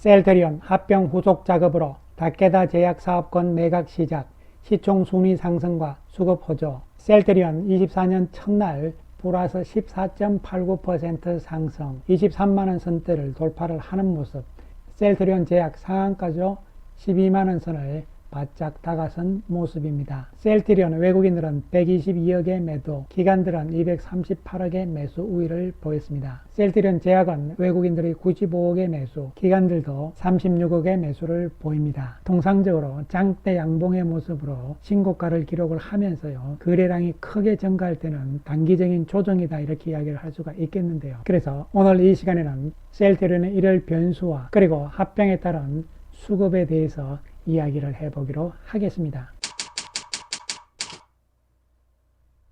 셀트리온 합병 후속 작업으로 다케다 제약 사업권 매각 시작, 시총 순위 상승과 수급 호조. 셀트리온 24년 첫날 플러스 14.89% 상승, 23만원 선대를 돌파를 하는 모습. 셀트리온 제약 상한가죠. 12만원 선을 바짝 다가선 모습입니다. 셀트리온 외국인들은 122억의 매도, 기관들은 238억의 매수 우위를 보였습니다. 셀트리온 제약은 외국인들이 95억의 매수, 기관들도 36억의 매수를 보입니다. 통상적으로 장대 양봉의 모습으로 신고가를 기록을 하면서요, 거래량이 크게 증가할 때는 단기적인 조정이다, 이렇게 이야기를 할 수가 있겠는데요. 그래서 오늘 이 시간에는 셀트리온의 이럴 변수와 그리고 합병에 따른 수급에 대해서 이야기를 해보기로 하겠습니다.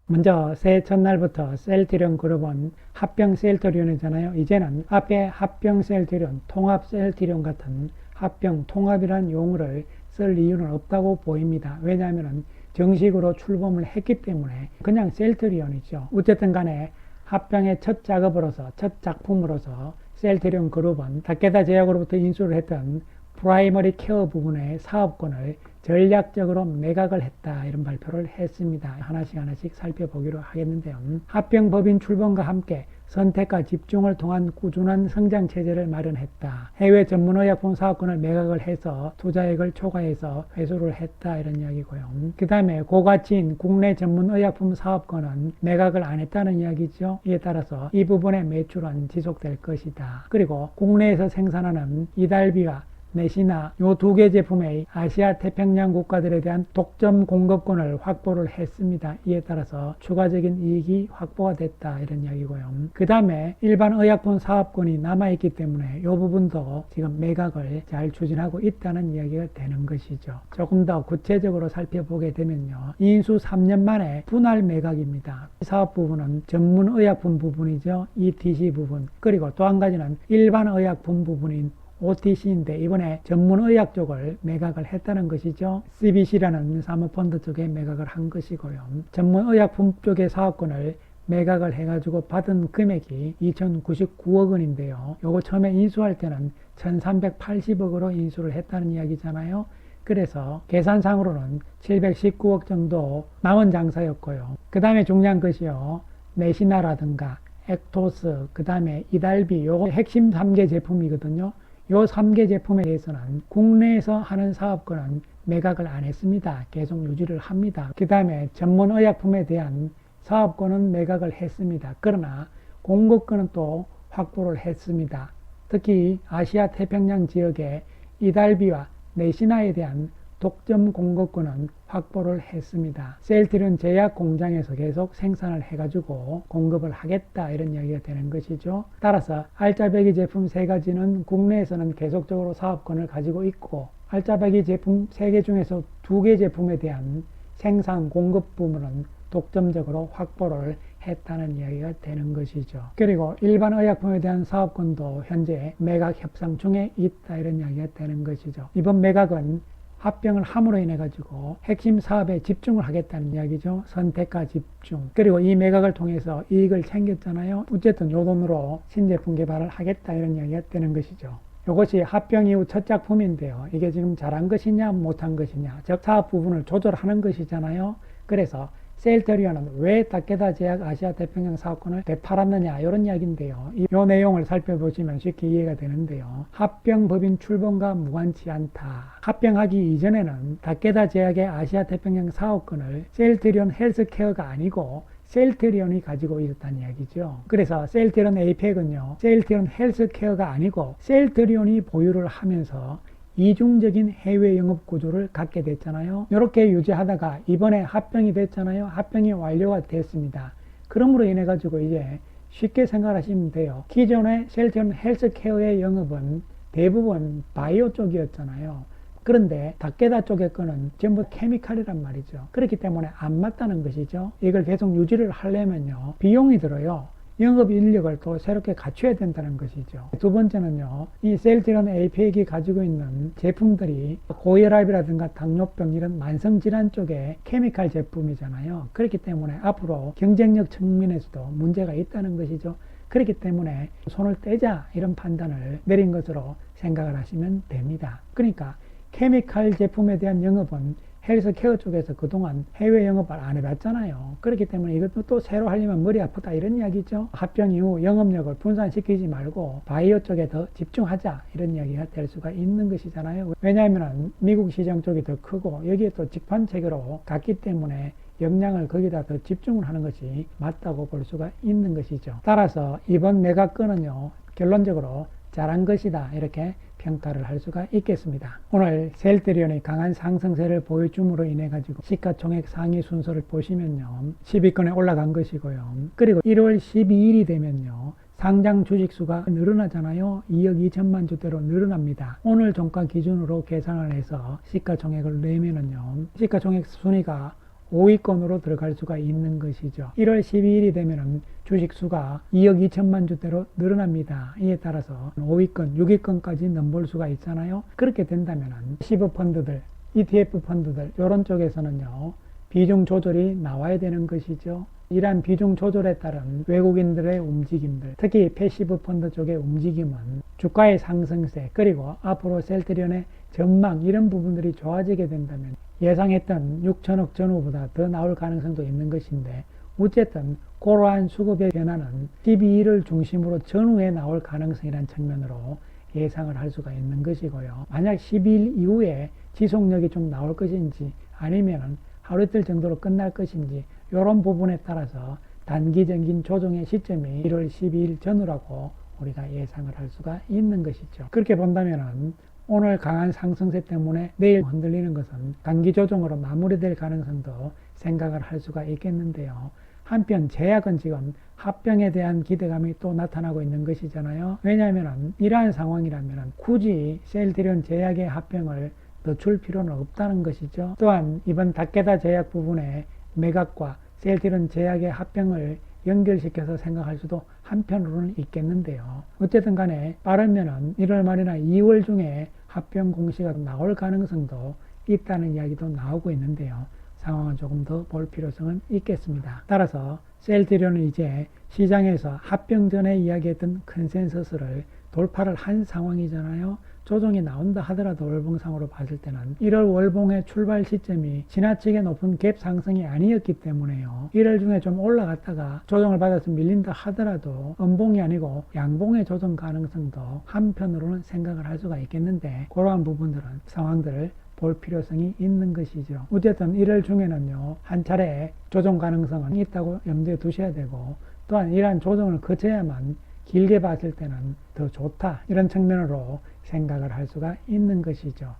먼저 새해 첫날부터 셀트리온 그룹은 합병 셀트리온이잖아요. 이제는 앞에 합병 셀트리온, 통합 셀트리온 같은 합병, 통합이라는 용어를 쓸 이유는 없다고 보입니다. 왜냐하면 정식으로 출범을 했기 때문에 그냥 셀트리온이죠. 어쨌든 간에 합병의 첫 작업으로서, 첫 작품으로서 셀트리온 그룹은 다케다 제약으로부터 인수를 했던 프라이머리 케어 부분의 사업권을 전략적으로 매각을 했다, 이런 발표를 했습니다. 하나씩 살펴보기로 하겠는데요. 합병 법인 출범과 함께 선택과 집중을 통한 꾸준한 성장 체제를 마련했다. 해외 전문의약품 사업권을 매각을 해서 투자액을 초과해서 회수를 했다, 이런 이야기고요. 그 다음에 고가치인 국내 전문의약품 사업권은 매각을 안 했다는 이야기죠. 이에 따라서 이 부분의 매출은 지속될 것이다. 그리고 국내에서 생산하는 이달비와 내시나 요 두 개 제품의 아시아 태평양 국가들에 대한 독점 공급권을 확보를 했습니다. 이에 따라서 추가적인 이익이 확보가 됐다, 이런 이야기고요. 그 다음에 일반 의약품 사업권이 남아있기 때문에 이 부분도 지금 매각을 잘 추진하고 있다는 이야기가 되는 것이죠. 조금 더 구체적으로 살펴보게 되면요, 인수 3년 만에 분할 매각입니다. 이 사업 부분은 전문 의약품 부분이죠. ETC 부분. 그리고 또 한 가지는 일반 의약품 부분인 OTC인데 이번에 전문의학 쪽을 매각을 했다는 것이죠. CBC라는 사모펀드 쪽에 매각을 한 것이고요. 전문의약품 쪽의 사업권을 매각을 해가지고 받은 금액이 2,099억 원인데요. 요거 처음에 인수할 때는 1,380억으로 인수를 했다는 이야기잖아요. 그래서 계산상으로는 719억 정도 남은 장사였고요. 그 다음에 중요한 것이요, 메시나라든가 액토스, 그 다음에 이달비, 요거 핵심 3개 제품이거든요. 요 3개 제품에 대해서는 국내에서 하는 사업권은 매각을 안 했습니다. 계속 유지를 합니다. 그 다음에 전문의약품에 대한 사업권은 매각을 했습니다. 그러나 공급권은 또 확보를 했습니다. 특히 아시아 태평양 지역의 이달비와 내시나에 대한 독점 공급권은 확보를 했습니다. 셀트리온 제약 공장에서 계속 생산을 해가지고 공급을 하겠다, 이런 이야기가 되는 것이죠. 따라서 알짜배기 제품 3가지는 국내에서는 계속적으로 사업권을 가지고 있고, 알짜배기 제품 3개 중에서 2개 제품에 대한 생산 공급 부분은 독점적으로 확보를 했다는 이야기가 되는 것이죠. 그리고 일반 의약품에 대한 사업권도 현재 매각 협상 중에 있다, 이런 이야기가 되는 것이죠. 이번 매각은 합병을 함으로 인해 가지고 핵심 사업에 집중을 하겠다는 이야기죠. 선택과 집중. 그리고 이 매각을 통해서 이익을 챙겼잖아요. 어쨌든 요 돈으로 신제품 개발을 하겠다, 이런 이야기가 되는 것이죠. 이것이 합병 이후 첫 작품인데요. 이게 지금 잘한 것이냐 못한 것이냐, 즉 사업 부분을 조절하는 것이잖아요. 그래서 셀트리온은 왜 다케다 제약 아시아 태평양 사업권을 되팔았느냐, 이런 이야기인데요. 이 내용을 살펴보시면 쉽게 이해가 되는데요. 합병 법인 출범과 무관치 않다. 합병하기 이전에는 다케다 제약의 아시아 태평양 사업권을 셀트리온 헬스케어가 아니고 셀트리온이 가지고 있었다는 이야기죠. 그래서 셀트리온 에이펙은요, 셀트리온 헬스케어가 아니고 셀트리온이 보유를 하면서 이중적인 해외 영업 구조를 갖게 됐잖아요. 이렇게 유지하다가 이번에 합병이 됐잖아요. 합병이 완료가 됐습니다. 그러므로 인해 가지고 이제 쉽게 생각하시면 돼요. 기존의 셀트리온 헬스케어의 영업은 대부분 바이오 쪽이었잖아요. 그런데 다케다 쪽의 거는 전부 케미칼이란 말이죠. 그렇기 때문에 안 맞다는 것이죠. 이걸 계속 유지를 하려면요, 비용이 들어요. 영업 인력을 또 새롭게 갖춰야 된다는 것이죠. 두 번째는요, 이 셀트리온 에이펙이 가지고 있는 제품들이 고혈압이라든가 당뇨병, 이런 만성질환 쪽의 케미칼 제품이잖아요. 그렇기 때문에 앞으로 경쟁력 측면에서도 문제가 있다는 것이죠. 그렇기 때문에 손을 떼자 이런 판단을 내린 것으로 생각을 하시면 됩니다. 그러니까 케미칼 제품에 대한 영업은 헬스케어 쪽에서 그동안 해외 영업을 안 해봤잖아요. 그렇기 때문에 이것도 또 새로 하려면 머리 아프다 이런 이야기죠. 합병 이후 영업력을 분산시키지 말고 바이오 쪽에 더 집중하자 이런 이야기가 될 수가 있는 것이잖아요. 왜냐하면 미국 시장 쪽이 더 크고 여기에 또 직판 체계로 갔기 때문에 역량을 거기다 더 집중을 하는 것이 맞다고 볼 수가 있는 것이죠. 따라서 이번 매각건은요, 결론적으로 잘한 것이다 이렇게 평가를 할 수가 있겠습니다. 오늘 셀트리온이 강한 상승세를 보여줌으로 인해 가지고 시가총액 상위 순서를 보시면요, 10위권에 올라간 것이고요. 그리고 1월 12일이 되면요, 상장 주식수가 늘어나잖아요. 2억 2천만 주대로 늘어납니다. 오늘 종가 기준으로 계산을 해서 시가총액을 내면은요, 시가총액 순위가 5위권으로 들어갈 수가 있는 것이죠. 1월 12일이 되면은 주식수가 2억 2천만 주대로 늘어납니다. 이에 따라서 5위권, 6위권까지 넘볼 수가 있잖아요. 그렇게 된다면은 시브 펀드들, ETF 펀드들 이런 쪽에서는요, 비중 조절이 나와야 되는 것이죠. 이러한 비중 조절에 따른 외국인들의 움직임들, 특히 패시브 펀드 쪽의 움직임은 주가의 상승세, 그리고 앞으로 셀트리온의 전망 이런 부분들이 좋아지게 된다면 예상했던 6천억 전후보다 더 나올 가능성도 있는 것인데, 어쨌든 그러한 수급의 변화는 12일을 중심으로 전후에 나올 가능성이라는 측면으로 예상을 할 수가 있는 것이고요. 만약 12일 이후에 지속력이 좀 나올 것인지 아니면 하루 이틀 정도로 끝날 것인지 이런 부분에 따라서 단기적인 조정의 시점이 1월 12일 전후라고 우리가 예상을 할 수가 있는 것이죠. 그렇게 본다면은 오늘 강한 상승세 때문에 내일 흔들리는 것은 단기 조정으로 마무리될 가능성도 생각을 할 수가 있겠는데요. 한편 제약은 지금 합병에 대한 기대감이 또 나타나고 있는 것이잖아요. 왜냐하면 이러한 상황이라면 굳이 셀트리온 제약의 합병을 늦출 필요는 없다는 것이죠. 또한 이번 다케다 제약 부분에 매각과 셀트리온 제약의 합병을 연결시켜서 생각할 수도 한편으로는 있겠는데요. 어쨌든 간에 빠르면은 1월 말이나 2월 중에 합병 공시가 나올 가능성도 있다는 이야기도 나오고 있는데요. 상황은 조금 더 볼 필요성은 있겠습니다. 따라서 셀트리온은 이제 시장에서 합병 전에 이야기했던 컨센서스를 돌파를 한 상황이잖아요. 조정이 나온다 하더라도 월봉상으로 봤을 때는 1월 월봉의 출발 시점이 지나치게 높은 갭 상승이 아니었기 때문에요. 1월 중에 좀 올라갔다가 조정을 받아서 밀린다 하더라도 음봉이 아니고 양봉의 조정 가능성도 한편으로는 생각을 할 수가 있겠는데, 그러한 부분들은 상황들을 볼 필요성이 있는 것이죠. 어쨌든 1월 중에는요, 한 차례 조정 가능성은 있다고 염두에 두셔야 되고, 또한 이러한 조정을 거쳐야만 길게 봤을 때는 더 좋다 이런 측면으로 생각을 할 수가 있는 것이죠.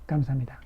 감사합니다.